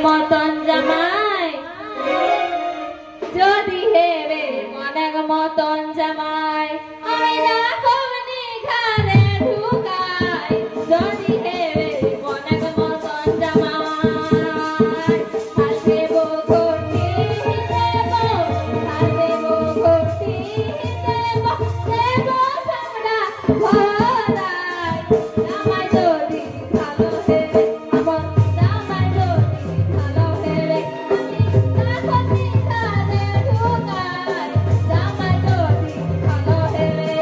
মতন জামাই যদি হেবে মনের মতন জামাই আমি রাখব নি ঘরে ঢুকাই যদি হেবে মনের মতন জামাই হাল দেব ঘটি দেব হাল দেব ঘটি দেব দেব তোমরা ভরাই জামাই যদি ভালো হেবে আমার জামাই যদি ভালো হেবে আমি রাখব নি ঘরে ঢুকাই জামাই যদি ভালো হেবে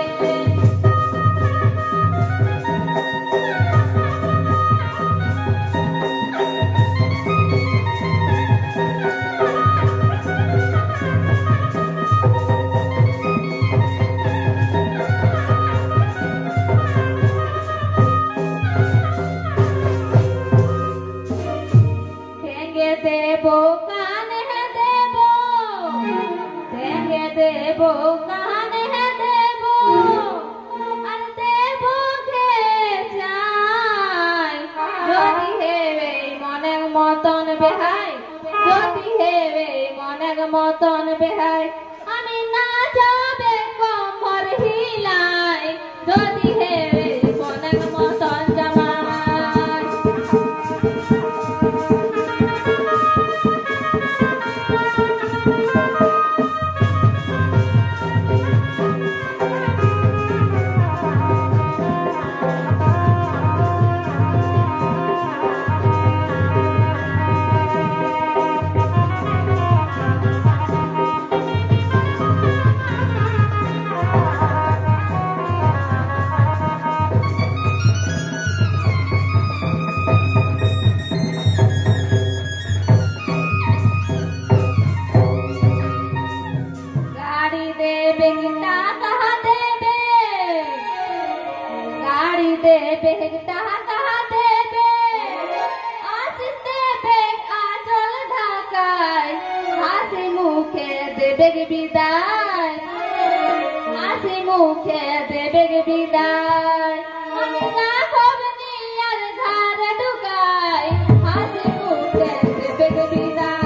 ভেঙে দেব কানে দেব ভেঙে দেব কানে দেব আর দেব চাই যদি হেবে মনের মতন বেহাই যদি হেবে মনের মতন বেহাই আমি না যাবে কমর হিলাই যদি হেবে মনের মতন জামাই गाड़ी देबे टाका देबे गाड़ी देबे टाका देबे आशीष देबे आचल ढाकाय हासि मुखे देबे विदाय हासि मुखे देबे विदाय আমি রাখব নি আর ঘরে ঢুকাই হাসি মুখে দেবে বিদায়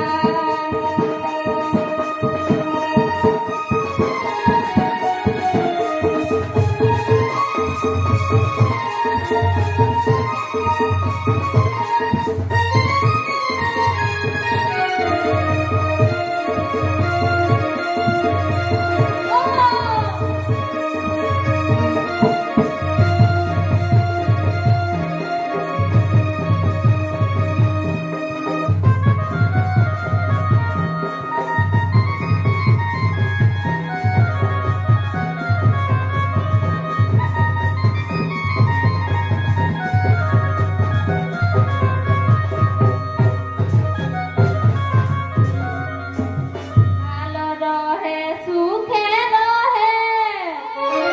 ভালো রহে সুখে রহে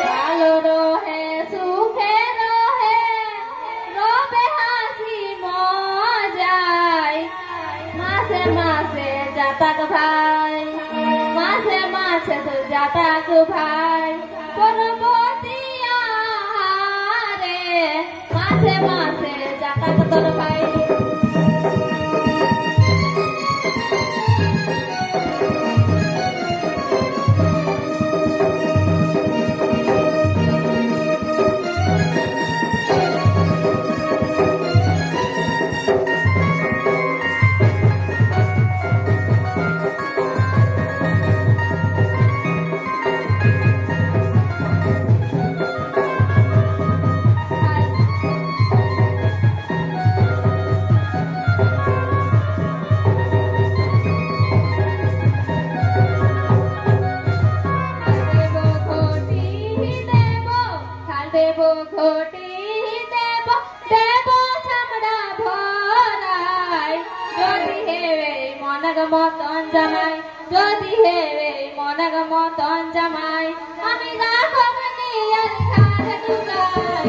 ভালো রহে সুখে রহে রবে হাসি মজায় মাসে মাসে যাতাক ভাই মাসে মাসে তো যাতাক ভাই পরবর্তী আহারে মাসে মাসে যাতাক তোর ভাই দেব ঘটি দেব দেব চামড়া ভরাই যদি হেবে মনের মতন জামাই যদি হেবে মনের মতন জামাই আমি রাখব নি আর ঘরে ঢুকাই